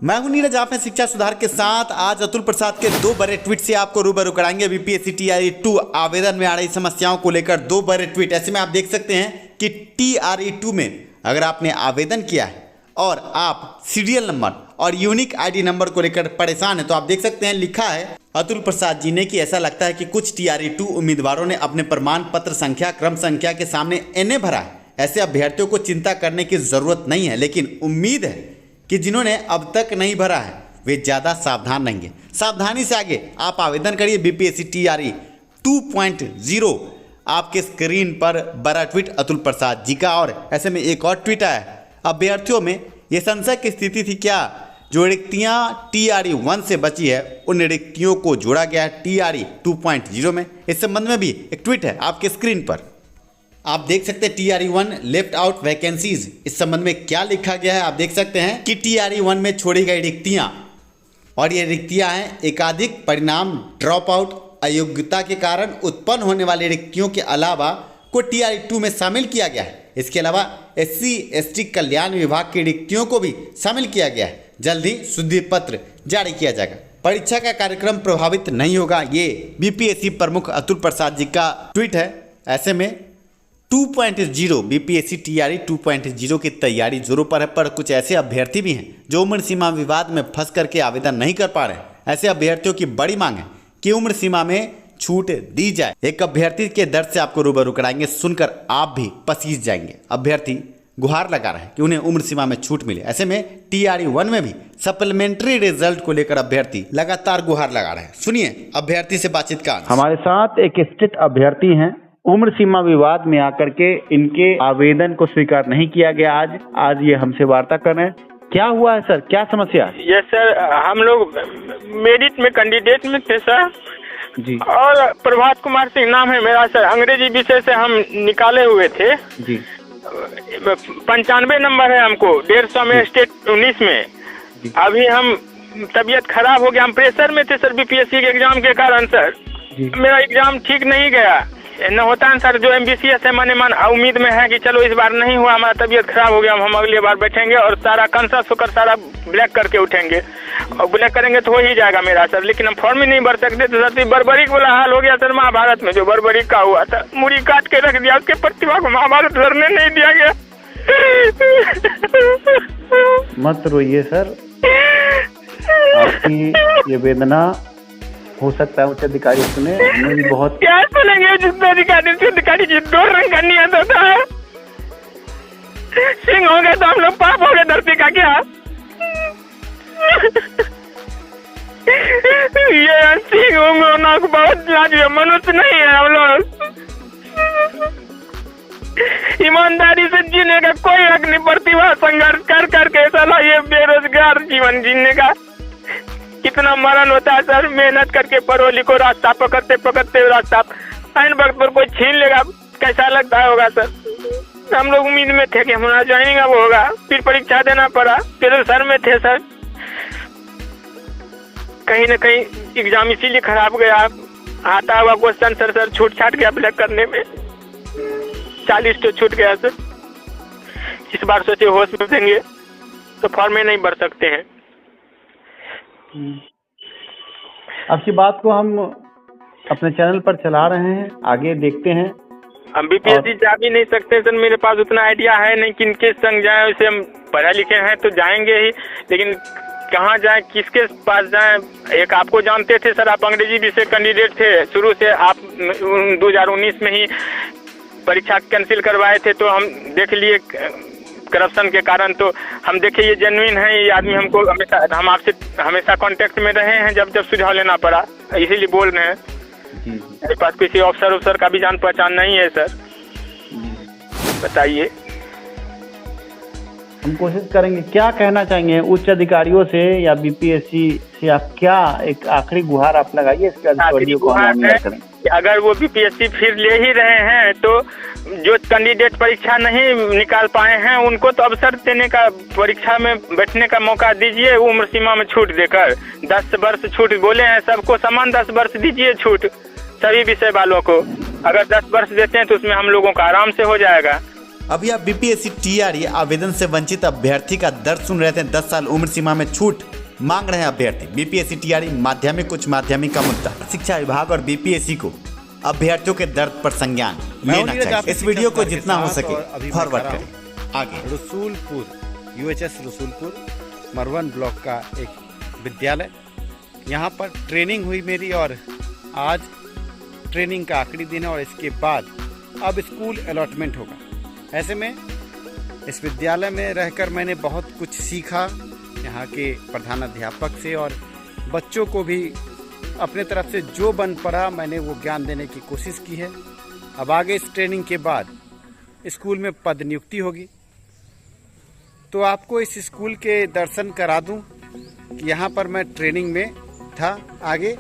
मैं हूं नीरज, आप हैं शिक्षा सुधार के साथ। आज अतुल प्रसाद के दो बड़े ट्वीट से आपको रूबरू कराएंगे। बीपीएससी TRE 2 आवेदन में आ रही समस्याओं को लेकर दो बड़े ट्वीट। ऐसे में आप देख सकते हैं कि TRE 2 में अगर आपने आवेदन किया है और आप सीरियल नंबर और यूनिक ID नंबर को लेकर परेशान है तो आप देख सकते हैं लिखा है अतुल प्रसाद जी ने कि ऐसा लगता है कि कुछ TRE 2 उम्मीदवारों ने अपने प्रमाण पत्र संख्या क्रम संख्या के सामने NA भरा है। ऐसे अभ्यर्थियों को चिंता करने की जरूरत नहीं है, लेकिन उम्मीद है कि जिन्होंने अब तक नहीं भरा है वे ज़्यादा सावधान रहेंगे। सावधानी से आगे आप आवेदन करिए। बीपीएससी TRE 2.0 आपके स्क्रीन पर बड़ा ट्वीट अतुल प्रसाद जी का। और ऐसे में एक और ट्वीट आया, अभ्यर्थियों में ये संशय की स्थिति थी क्या, जो रिक्तियाँ TRE 1 से बची है उन रिक्तियों को जोड़ा गया है TRE 2.0 में। इस संबंध में भी एक ट्वीट है आपके स्क्रीन पर, आप देख सकते हैं। TRE 1 लेफ्ट आउट वैकेंसीज, इस संबंध में क्या लिखा गया है आप देख सकते हैं कि TRE 1 में छोड़ी गई रिक्तियां, और ये रिक्तियां हैं एकाधिक परिणाम ड्रॉप आउट अयोग्यता के कारण उत्पन्न होने वाली रिक्तियों के अलावा को TRE 2 में शामिल किया गया है। इसके अलावा SC ST कल्याण विभाग की रिक्तियों को भी शामिल किया गया है। जल्द ही शुद्धि पत्र जारी किया जाएगा। परीक्षा का कार्यक्रम प्रभावित नहीं होगा, ये बीपीएससी प्रमुख अतुल प्रसाद जी का ट्वीट है। ऐसे में 2.0 बीपीएससी TRE 2.0 की तैयारी जोरों पर है, पर कुछ ऐसे अभ्यर्थी भी हैं जो उम्र सीमा विवाद में फंस करके आवेदन नहीं कर पा रहे हैं। ऐसे अभ्यर्थियों की बड़ी मांग है कि उम्र सीमा में छूट दी जाए। एक अभ्यर्थी के दर्द से आपको रूबरू कराएंगे, सुनकर आप भी पसीज जाएंगे। अभ्यर्थी गुहार लगा रहे हैं कि उन्हें उम्र सीमा में छूट मिले। ऐसे में TRE 1 में भी सप्लीमेंट्री रिजल्ट को लेकर अभ्यर्थी लगातार गुहार लगा रहे हैं। सुनिए अभ्यर्थी से बातचीत का। हमारे साथ एक स्थित अभ्यर्थी हैं, उम्र सीमा विवाद में आकर के इनके आवेदन को स्वीकार नहीं किया गया। आज ये हमसे वार्ता कर रहे हैं। क्या हुआ है सर, क्या समस्या है? यस सर, हम लोग मेरिट में कैंडिडेट में थे सर जी। और प्रभात कुमार सिंह नाम है मेरा सर। अंग्रेजी विषय से हम निकाले हुए थे जी। 95 नंबर है हमको 150 में स्टेट 19 में। अभी हम तबीयत खराब हो गया, हम प्रेशर में थे सर बीपीएससी के एग्जाम के कारण सर। मेरा एग्जाम ठीक नहीं गया न होता है सर। जो MBCS है मन उम्मीद में है कि चलो इस बार नहीं हुआ, हमारा तबीयत खराब हो गया, हम अगली बार बैठेंगे और सारा कंसस होकर सारा ब्लैक करके उठेंगे और ब्लैक करेंगे तो हो ही जाएगा मेरा सर। लेकिन हम फॉर्म ही नहीं भर सकते तो सर बर्बरीक वाला हाल हो गया सर। महाभारत में जो बर्बरीक का हुआ था, मुड़ी काट के रख दिया, उसके प्रतिभा को महाभारत लड़ने नहीं दिया गया। मत रोइए सर, आपकी ये वेदना हो सकता है उच्च अधिकारी सुने, हमें भी बहुत क्या सुनेंगे। जितना अधिकारी जी 2 रंग का नियत होता है। सिंह हो गए तो हम लोग पाप हो गए धरती का क्या? ये सिंह होना बहुत लाजिए, मनुष्य नहीं है हम लोग। ईमानदारी से जीने का कोई हक नहीं। प्रतिभा संघर्ष कर करके साला ये बेरोजगार जीवन जीने का कितना मरण होता है सर। मेहनत करके पढ़ो लिखो, रास्ता पकड़ते पकड़ते रास्ता ऐन वक्त पर कोई छीन लेगा, कैसा लगता होगा सर। हम लोग उम्मीद में थे कि हमारा ज्वाइनिंग अब होगा, फिर परीक्षा देना पड़ा, फिर सर में थे सर। कहीं न कहीं एग्जाम इसीलिए खराब गया। आता हुआ क्वेश्चन सर छूट छाट गया ब्लैक करने में, 40 तो छूट गया सर। इस बार सोचे होश में देंगे तो फॉर्म में नहीं भर सकते हैं। आपकी बात को हम अपने चैनल पर चला रहे हैं, आगे देखते हैं। हम बीपीएससी जा भी नहीं सकते सर, मेरे पास उतना आइडिया है नहीं किनके संग जाए। वैसे हम पढ़े लिखे हैं तो जाएंगे ही, लेकिन कहाँ जाएं, किसके पास जाएं। एक आपको जानते थे सर, आप अंग्रेजी विषय कैंडिडेट थे शुरू से। आप 2019 में ही परीक्षा कैंसिल करवाए थे तो हम देख लिए करप्शन के कारण। तो हम देखे ये जेन्युइन है, ये आदमी हमको हमेशा, हम आपसे हमेशा कांटेक्ट में रहे हैं, जब सुझाव लेना पड़ा इसीलिए बोल रहे हैं। मेरे पास किसी ऑफिसर का भी जान पहचान नहीं है सर, बताइए। हम कोशिश करेंगे। क्या कहना चाहेंगे उच्च अधिकारियों से या बीपीएससी से? आप क्या एक आखिरी गुहार आप लगाइए इसके अधिकारियों को। अगर वो बीपीएससी फिर ले ही रहे हैं तो जो कैंडिडेट परीक्षा नहीं निकाल पाए हैं उनको तो अवसर देने का, परीक्षा में बैठने का मौका दीजिए। उम्र सीमा में छूट देकर 10 वर्ष छूट बोले हैं, सबको समान 10 वर्ष दीजिए छूट, सभी विषय वालों को। अगर 10 वर्ष देते हैं तो उसमें हम लोगों का आराम से हो जाएगा। अभी आप बीपीएससी टीआरई आवेदन से वंचित अभ्यर्थी का दर्द सुन रहे थे। 10 साल उम्र सीमा में छूट मांग रहे हैं अभ्यर्थी। बीपीएससी टीआरई माध्यमिक उच्च माध्यमिक का मुद्दा, शिक्षा विभाग और बीपीएससी को अभ्यर्थियों के दर्द पर संज्ञान लेना चाहिए। इस वीडियो को जितना हो सके फॉरवर्ड करें। आगे रसूलपुर यूएचएस रसूलपुर मरवन ब्लॉक का एक विद्यालय, यहाँ पर ट्रेनिंग हुई मेरी और आज ट्रेनिंग का आखिरी दिन है और इसके बाद अब स्कूल अलॉटमेंट होगा। ऐसे में इस विद्यालय में रहकर मैंने बहुत कुछ सीखा यहाँ के प्रधानाध्यापक से और बच्चों को भी अपने तरफ से जो बन पड़ा मैंने वो ज्ञान देने की कोशिश की है। अब आगे इस ट्रेनिंग के बाद स्कूल में पद नियुक्ति होगी, तो आपको इस स्कूल के दर्शन करा दूं कि यहाँ पर मैं ट्रेनिंग में था। आगे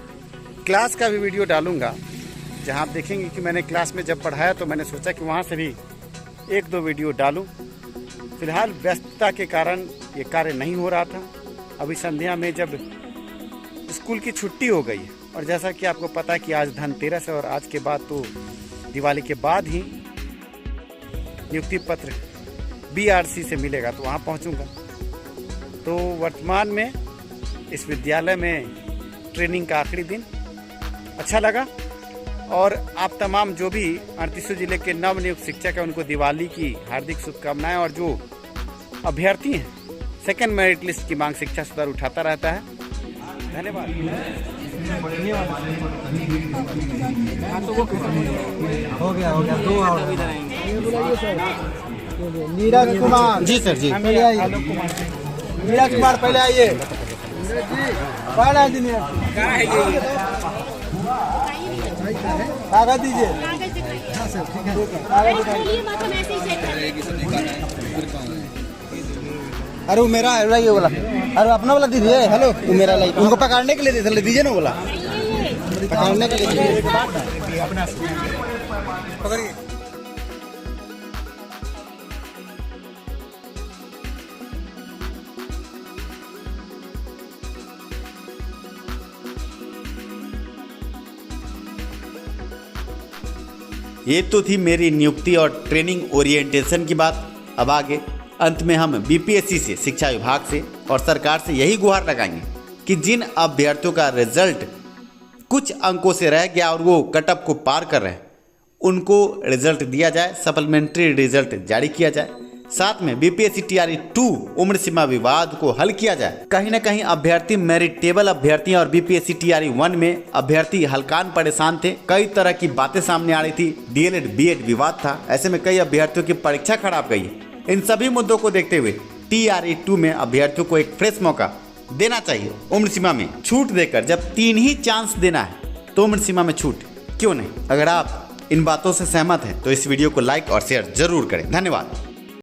क्लास का भी वीडियो डालूंगा जहाँ आप देखेंगे कि मैंने क्लास में जब पढ़ाया तो मैंने सोचा कि वहाँ से भी 1-2 वीडियो डालूं। फिलहाल व्यस्तता के कारण ये कार्य नहीं हो रहा था। अभी संध्या में जब स्कूल की छुट्टी हो गई और जैसा कि आपको पता है कि आज धनतेरस है और आज के बाद तो दिवाली के बाद ही नियुक्ति पत्र बीआरसी से मिलेगा, तो वहाँ पहुँचूँगा। तो वर्तमान में इस विद्यालय में ट्रेनिंग का आखिरी दिन अच्छा लगा और आप तमाम जो भी 38 जिले के नवनियुक्त शिक्षक हैं उनको दिवाली की हार्दिक शुभकामनाएं। और जो अभ्यर्थी हैं सेकंड मेरिट लिस्ट की मांग शिक्षा सुधार उठाता रहता है। धन्यवाद। हो गया 2 और नीरज कुमार जी सर जी। पहले आइए, नीरज कुमार पहले आइए। कागज दीजिए। अरे वो मेरा है ये वाला, अरे अपना वाला दीजिए। हेलो वो मेरा लाइक उनको पकड़ने के लिए दीजिए ना, बोला पकड़ने के लिए पकड़िए। ये तो थी मेरी नियुक्ति और ट्रेनिंग ओरिएंटेशन की बात। अब आगे अंत में हम बीपीएससी से, शिक्षा विभाग से और सरकार से यही गुहार लगाएंगे कि जिन अभ्यर्थियों का रिजल्ट कुछ अंकों से रह गया और वो कटअप को पार कर रहे हैं उनको रिजल्ट दिया जाए, सप्लीमेंट्री रिजल्ट जारी किया जाए। साथ में बीपीएससी टीआरई 2 उम्र सीमा विवाद को हल किया जाए। कहीं ना कहीं अभ्यर्थी मेरिटेबल अभ्यर्थी और बीपीएससी टीआरई 1 में अभ्यर्थी हल्कान परेशान थे। कई तरह की बातें सामने आ रही थी, डीएलएड बीएड विवाद था। ऐसे में कई अभ्यर्थियों की परीक्षा खराब गई है। इन सभी मुद्दों को देखते हुए टीआरई 2 में अभ्यर्थियों को एक फ्रेश मौका देना चाहिए। उम्र सीमा में छूट देकर जब 3 ही चांस देना है तो उम्र सीमा में छूट क्यों नहीं। अगर आप इन बातों से सहमत हैं तो इस वीडियो को लाइक और शेयर जरूर करें। धन्यवाद।